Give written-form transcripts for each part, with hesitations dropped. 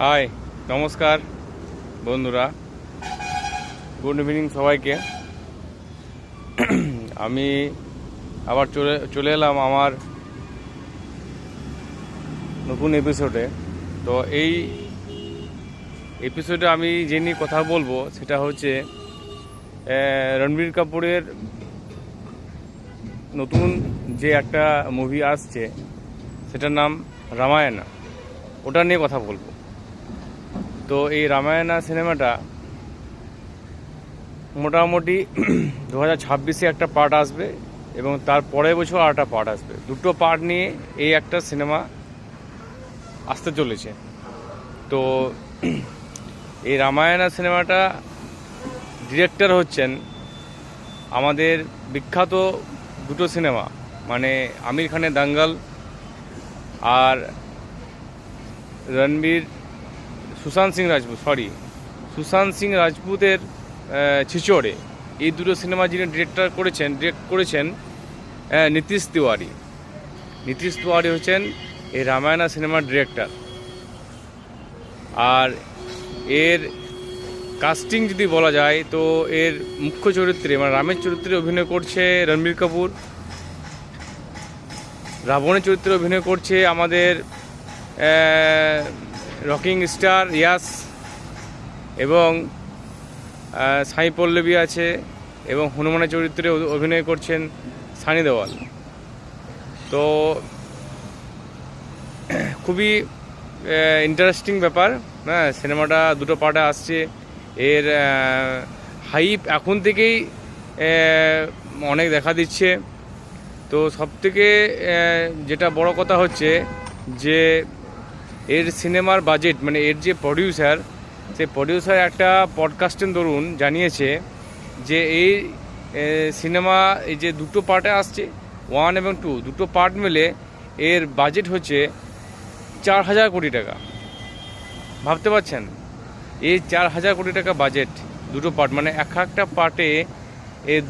High, নমস্কার বন্ধুরা, good evening সবাইকে। আমি আবার চলে এলাম আমার নতুন এপিসোডে। তো এই এপিসোডে আমি যে নিয়ে কথা বলবো সেটা হচ্ছে রণবীর কাপুরের নতুন যে একটা মুভি আসছে সেটার নাম রামায়ণা, ওটা নিয়ে কথা বলবো। তো এই রামায়ণা সিনেমাটা মোটামুটি 2026-এ একটা পার্ট আসবে এবং তার পরের বছর আর একটা পার্ট আসবে। দুটো পার্ট নিয়ে এই একটা সিনেমা আসতে চলেছে। তো এই রামায়ণা সিনেমাটা ডিরেক্টর হচ্ছেন আমাদের বিখ্যাত দুটো সিনেমা, মানে আমির খানের দাঙ্গল আর সুশান্ত সিং রাজপুতের ছিচড়ে, এই দুটো সিনেমা যিনি ডিরেক্ট করেছেন নীতিশ তিওয়ারি হচ্ছেন এই রামায়ণা সিনেমার ডিরেক্টর। আর এর কাস্টিং যদি বলা যায় তো এর মুখ্য চরিত্রে মানে রামের চরিত্রে অভিনয় করছে রণবীর কাপুর, রাবণের চরিত্রে অভিনয় করছে আমাদের রকিং স্টার ইয়াস, এবং সাই পল্লবী আছে, এবং হনুমানের চরিত্রে অভিনয় করছেন সানি দেওয়াল। তো খুবই ইন্টারেস্টিং ব্যাপার। হ্যাঁ, সিনেমাটা দুটো পার্টে আসছে। এর হাইপ এখন থেকেই অনেক দেখা দিচ্ছে। তো সবথেকে যেটা বড় কথা হচ্ছে যে এর সিনেমার বাজেট, মানে এর যে প্রডিউসার, সেই প্রডিউসার একটা পডকাস্টের দরুন জানিয়েছে যে এই সিনেমা এই যে দুটো পার্টে আসছে 1 এবং 2 দুটো পার্ট মিলে এর বাজেট হচ্ছে 4,000 কোটি টাকা। ভাবতে পারছেন, এই 4,000 কোটি টাকা বাজেট দুটো পার্ট, মানে একটা পার্টে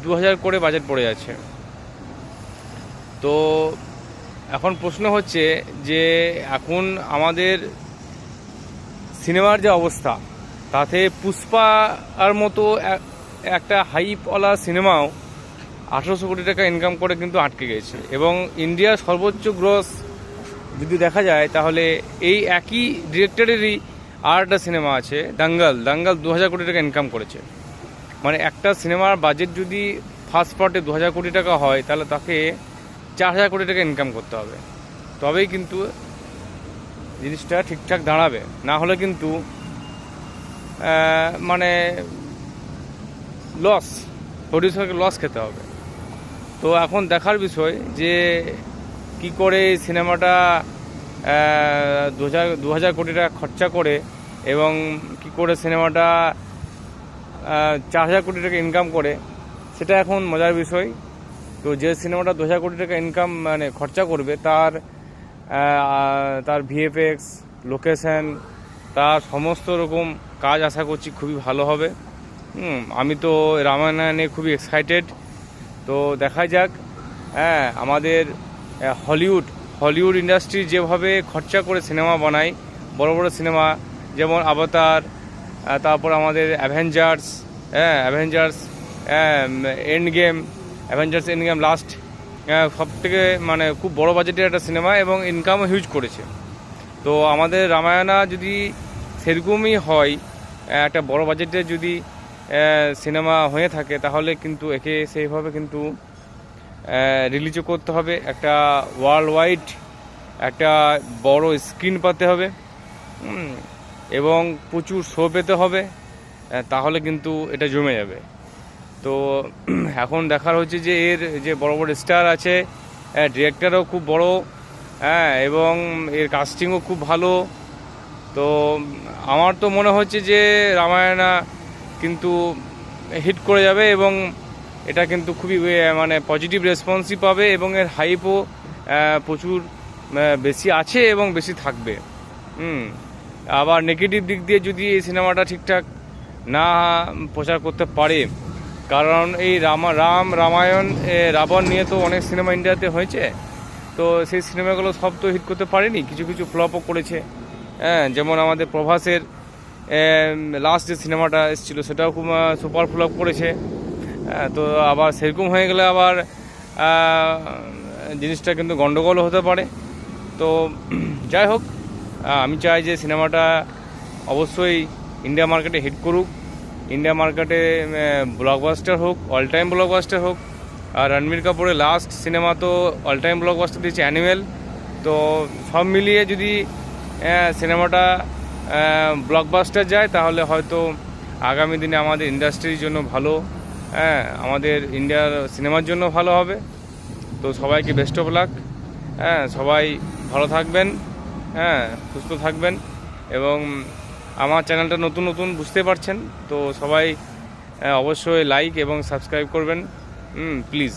2,000 করে বাজেট পড়ে যাচ্ছে। তো এখন প্রশ্ন হচ্ছে যে এখন আমাদের সিনেমার যে অবস্থা, তাতে পুষ্পার মতো একটা হাইপওয়ালা সিনেমাও 1,800 কোটি টাকা ইনকাম করে কিন্তু আটকে গেছে। এবং ইন্ডিয়ার সর্বোচ্চ গ্রস যদি দেখা যায় তাহলে এই একই ডিরেক্টরেরই আর একটা সিনেমা আছে দাঙ্গল 2,000 কোটি টাকা ইনকাম করেছে। মানে একটা সিনেমার বাজেট যদি ফার্স্ট পার্টে 2,000 কোটি টাকা হয় তাহলে তাকে 4,000 কোটি টাকা ইনকাম করতে হবে, তবেই কিন্তু জিনিসটা ঠিকঠাক দাঁড়াবে। না হলে কিন্তু মানে প্রডিউসারকে লস খেতে হবে। তো এখন দেখার বিষয় যে কি করে সিনেমাটা 2,000 কোটি টাকা খরচা করে এবং কি করে সিনেমাটা 4,000 কোটি টাকা ইনকাম করে, সেটা এখন মজার বিষয়। তো যে সিনেমাটা 2,000 কোটি টাকা ইনকাম মানে খরচা করবে তার ভিএফএক্স, লোকেশন, তার সমস্ত রকম কাজ আশা করছি খুবই ভালো হবে। আমি তো রামায়ণা নিয়ে খুবই এক্সাইটেড। তো দেখা যাক। হ্যাঁ, আমাদের হলিউড ইন্ডাস্ট্রি যেভাবে খরচা করে সিনেমা বানায়, বড় বড় সিনেমা যেমন আভাতার, তারপর আমাদের অ্যাভেঞ্জার্স এন্ড গেম লাস্ট, সব থেকে মানে খুব বড় বাজেটের একটা সিনেমা এবং ইনকামও হিউজ করেছে। তো আমাদের রামায়ণা যদি সেরকমই হয়, একটা বড় বাজেটের যদি সিনেমা হয়ে থাকে, তাহলে কিন্তু একে সেইভাবে কিন্তু রিলিজও করতে হবে, একটা ওয়ার্ল্ড ওয়াইড একটা বড় স্ক্রিন পাতে হবে এবং প্রচুর শো পেতে হবে, তাহলে কিন্তু এটা জমে যাবে। তো এখন দেখার হচ্ছে যে এর যে বড় বড় স্টার আছে, ডিরেক্টরও খুব বড়, এবং এর কাস্টিংও খুব ভালো। তো আমার তো মনে হচ্ছে যে রামায়ণা কিন্তু হিট করে যাবে এবং এটা কিন্তু খুবই মানে পজিটিভ রেসপন্সই পাবে এবং এর হাইপও প্রচুর বেশি আছে এবং বেশি থাকবে। আবার নেগেটিভ দিক দিয়ে যদি এই সিনেমাটা ঠিকঠাক না প্রচার করতে পারে, কারণ এই রামায়ণ রাবণ নিয়ে তো অনেক সিনেমা ইন্ডিয়াতে হয়েছে, তো সেই সিনেমাগুলো সব তো হিট করতে পারেনি, কিছু ফ্লপও করেছে। হ্যাঁ, যেমন আমাদের প্রভাসের লাস্ট যে সিনেমাটা এসেছিলো সেটাও খুব সুপার ফ্লপ করেছে। তো আবার সেরকম হয়ে গেলে আবার জিনিসটা কিন্তু গন্ডগোল হতে পারে। তো যাই হোক, আমি চাই যে সিনেমাটা অবশ্যই ইন্ডিয়া মার্কেটে হিট করুক, ইন্ডিয়া মার্কেটে ব্লকবাস্টার হোক, অল টাইম ব্লকবাস্টার হোক। আর রণবীর কাপুরের লাস্ট সিনেমা তো অল টাইম ব্লকবাস্টার দিয়েছে, অ্যানিমেল। তো সব মিলিয়ে যদি সিনেমাটা ব্লকবাস্টার যায় তাহলে হয়তো আগামী দিনে আমাদের ইন্ডাস্ট্রির জন্য ভালো, আমাদের ইন্ডিয়ার সিনেমার জন্য ভালো হবে। তো সবাইকে বেস্ট অফ লাক। সবাই ভালো থাকবেন, সুস্থ থাকবেন। এবং আমার চ্যানেলটা নতুন নতুন বুঝতে পারছেন, তো সবাই অবশ্যই লাইক এবং সাবস্ক্রাইব করবেন, প্লিজ।